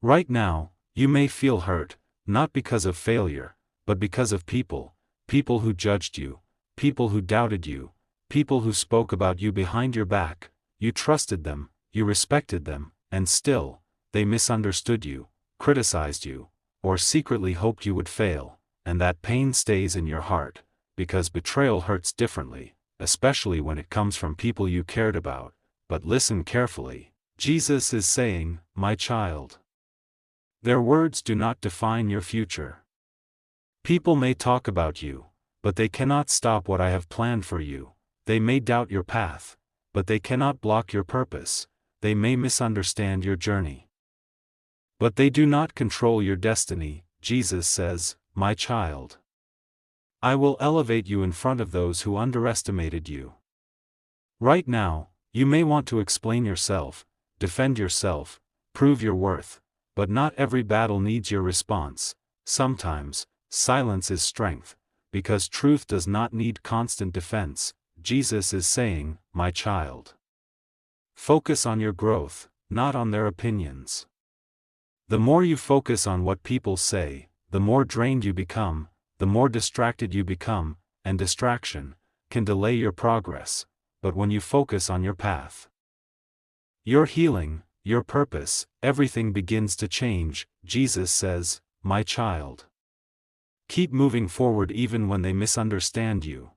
Right now, you may feel hurt, not because of failure, but because of people who judged you, people who doubted you, people who spoke about you behind your back. You trusted them, you respected them, and still, they misunderstood you, criticized you, or secretly hoped you would fail, and that pain stays in your heart, because betrayal hurts differently, especially when it comes from people you cared about. But listen carefully. Jesus is saying, my child. Their words do not define your future. People may talk about you, but they cannot stop what I have planned for you. They may doubt your path, but they cannot block your purpose. They may misunderstand your journey, but they do not control your destiny. Jesus says, my child. I will elevate you in front of those who underestimated you. Right now, you may want to explain yourself, defend yourself, prove your worth, but not every battle needs your response. Sometimes, silence is strength, because truth does not need constant defense. Jesus is saying, my child. Focus on your growth, not on their opinions. The more you focus on what people say, the more drained you become, the more distracted you become, and distraction can delay your progress. But when you focus on your path, your healing, your purpose, everything begins to change. Jesus says, my child. Keep moving forward even when they misunderstand you.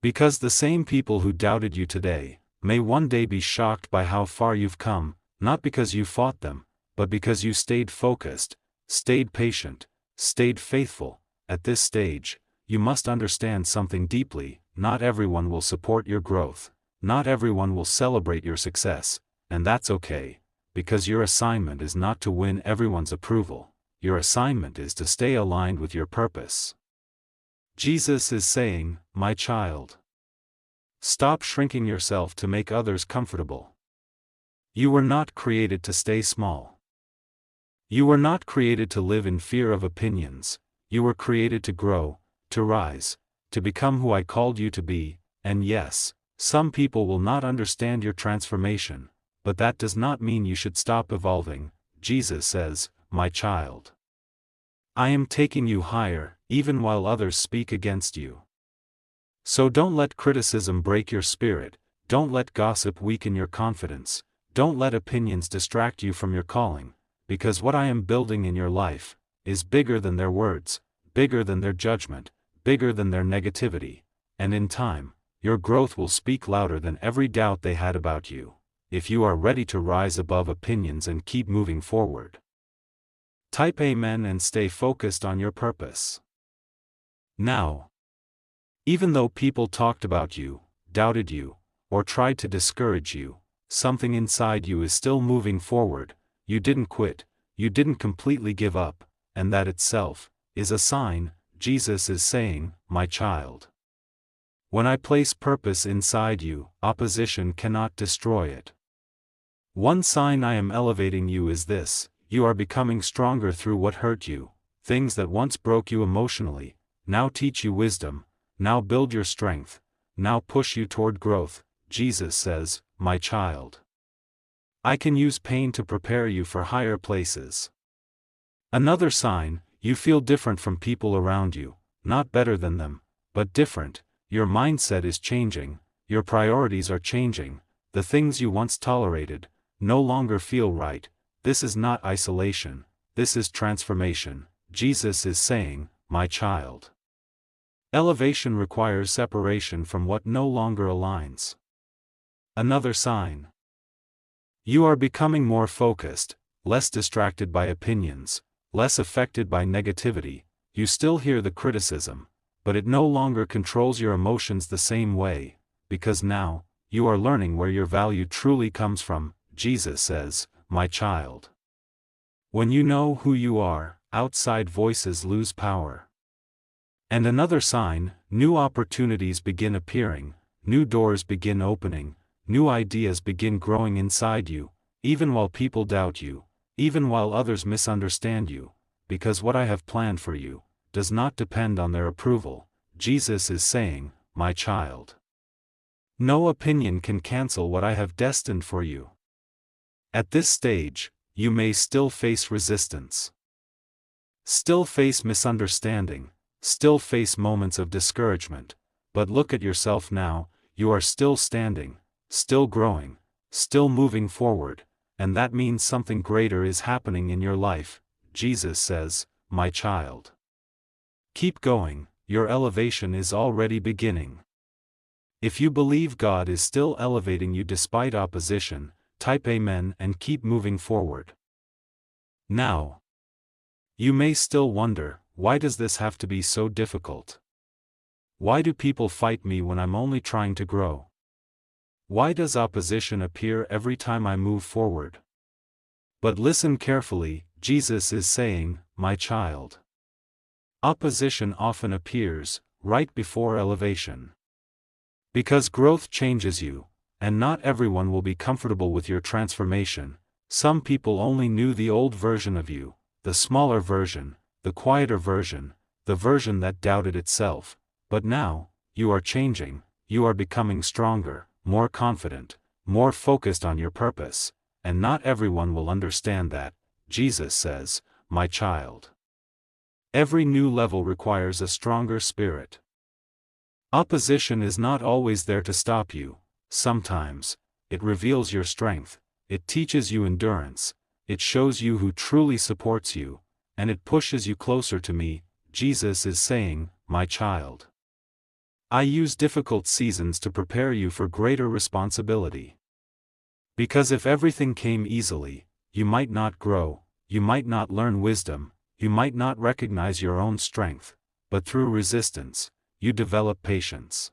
Because the same people who doubted you today may one day be shocked by how far you've come, not because you fought them, but because you stayed focused, stayed patient, stayed faithful. At this stage, you must understand something deeply. Not everyone will support your growth, not everyone will celebrate your success, and that's okay, because your assignment is not to win everyone's approval. Your assignment is to stay aligned with your purpose. Jesus is saying, my child. Stop shrinking yourself to make others comfortable. You were not created to stay small. You were not created to live in fear of opinions. You were created to grow, to rise, to become who I called you to be. And yes, some people will not understand your transformation, but that does not mean you should stop evolving. Jesus says, my child. I am taking you higher, even while others speak against you. So don't let criticism break your spirit, don't let gossip weaken your confidence, don't let opinions distract you from your calling, because what I am building in your life is bigger than their words, bigger than their judgment, bigger than their negativity, and in time, your growth will speak louder than every doubt they had about you, if you are ready to rise above opinions and keep moving forward. Type Amen and stay focused on your purpose. Now, even though people talked about you, doubted you, or tried to discourage you, something inside you is still moving forward. You didn't quit, you didn't completely give up, and that itself is a sign. Jesus is saying, my child. When I place purpose inside you, opposition cannot destroy it. One sign I am elevating you is this: you are becoming stronger through what hurt you. Things that once broke you emotionally, now teach you wisdom, now build your strength, now push you toward growth. Jesus says, my child. I can use pain to prepare you for higher places. Another sign: you feel different from people around you, not better than them, but different. Your mindset is changing, your priorities are changing, the things you once tolerated no longer feel right. This is not isolation, this is transformation. Jesus is saying, my child. Elevation requires separation from what no longer aligns. Another sign: you are becoming more focused, less distracted by opinions, less affected by negativity. You still hear the criticism, but it no longer controls your emotions the same way, because now, you are learning where your value truly comes from. Jesus says, my child. When you know who you are, outside voices lose power. And another sign: new opportunities begin appearing, new doors begin opening, new ideas begin growing inside you, even while people doubt you, even while others misunderstand you, because what I have planned for you does not depend on their approval. Jesus is saying, my child. No opinion can cancel what I have destined for you. At this stage, you may still face resistance. Still face misunderstanding, still face moments of discouragement, but look at yourself now, you are still standing, still growing, still moving forward, and that means something greater is happening in your life. Jesus says, "My child. Keep going, your elevation is already beginning." If you believe God is still elevating you despite opposition, type Amen and keep moving forward. Now, you may still wonder, why does this have to be so difficult? Why do people fight me when I'm only trying to grow? Why does opposition appear every time I move forward? But listen carefully, Jesus is saying, "My child." Opposition often appears right before elevation. Because growth changes you, and not everyone will be comfortable with your transformation. Some people only knew the old version of you, the smaller version, the quieter version, the version that doubted itself. But now, you are changing, you are becoming stronger, more confident, more focused on your purpose, and not everyone will understand that. Jesus says, "My child." Every new level requires a stronger spirit. Opposition is not always there to stop you. Sometimes, it reveals your strength, it teaches you endurance, it shows you who truly supports you, and it pushes you closer to me. Jesus is saying, "My child." I use difficult seasons to prepare you for greater responsibility. Because if everything came easily, you might not grow, you might not learn wisdom, you might not recognize your own strength, but through resistance, you develop patience,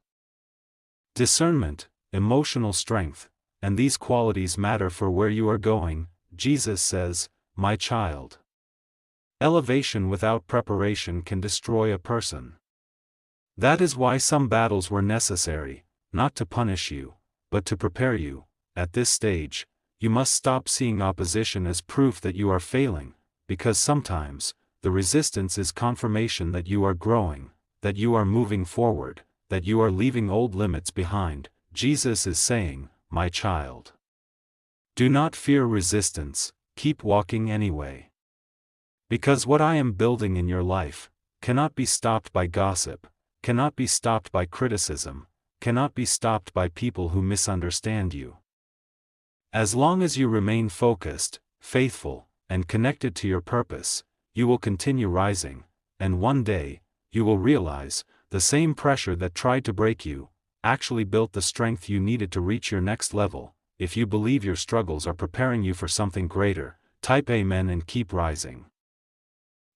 discernment, emotional strength, and these qualities matter for where you are going. Jesus says, "My child." Elevation without preparation can destroy a person. That is why some battles were necessary, not to punish you, but to prepare you. At this stage, you must stop seeing opposition as proof that you are failing, because sometimes, the resistance is confirmation that you are growing, that you are moving forward, that you are leaving old limits behind. Jesus is saying, "My child. Do not fear resistance, keep walking anyway. Because what I am building in your life cannot be stopped by gossip, cannot be stopped by criticism, cannot be stopped by people who misunderstand you. As long as you remain focused, faithful, and connected to your purpose, you will continue rising, and one day, you will realize, the same pressure that tried to break you, actually built the strength you needed to reach your next level." If you believe your struggles are preparing you for something greater, type Amen and keep rising.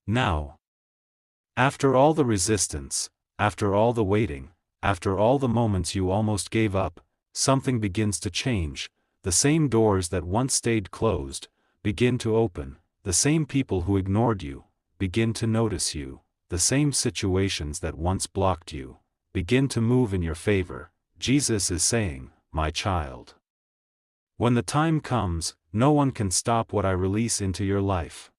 Now, after all the resistance, after all the waiting, after all the moments you almost gave up, something begins to change. The same doors that once stayed closed begin to open, the same people who ignored you begin to notice you, the same situations that once blocked you begin to move in your favor. Jesus is saying, "My child." When the time comes, no one can stop what I release into your life.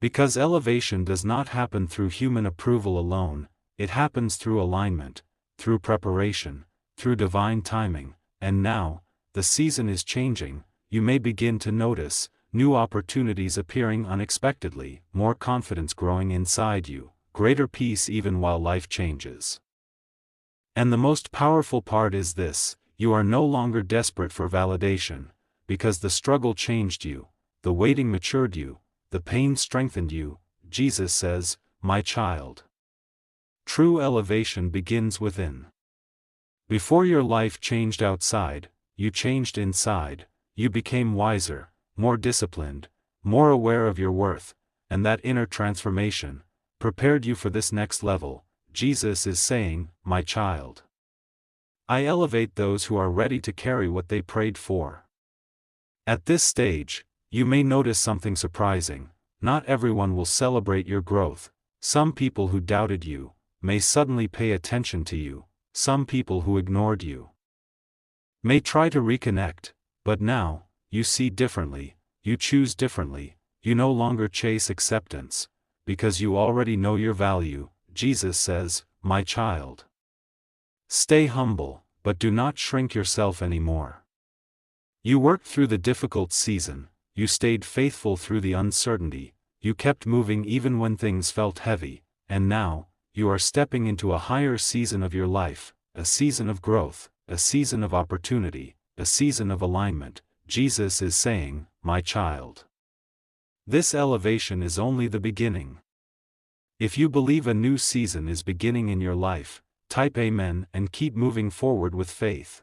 Because elevation does not happen through human approval alone, it happens through alignment, through preparation, through divine timing, and now, the season is changing. You may begin to notice new opportunities appearing unexpectedly, more confidence growing inside you, greater peace even while life changes. And the most powerful part is this: you are no longer desperate for validation, because the struggle changed you, the waiting matured you, the pain strengthened you. Jesus says, "My child." True elevation begins within. Before your life changed outside, you changed inside. You became wiser, more disciplined, more aware of your worth, and that inner transformation prepared you for this next level. Jesus is saying, "My child." I elevate those who are ready to carry what they prayed for. At this stage, you may notice something surprising. Not everyone will celebrate your growth. Some people who doubted you may suddenly pay attention to you. Some people who ignored you may try to reconnect, but now, you see differently, you choose differently, you no longer chase acceptance, because you already know your value. Jesus says, "My child." Stay humble, but do not shrink yourself anymore. You worked through the difficult season, you stayed faithful through the uncertainty, you kept moving even when things felt heavy, and now, you are stepping into a higher season of your life, a season of growth, a season of opportunity, a season of alignment. Jesus is saying, my child. This elevation is only the beginning. If you believe a new season is beginning in your life, type Amen and keep moving forward with faith.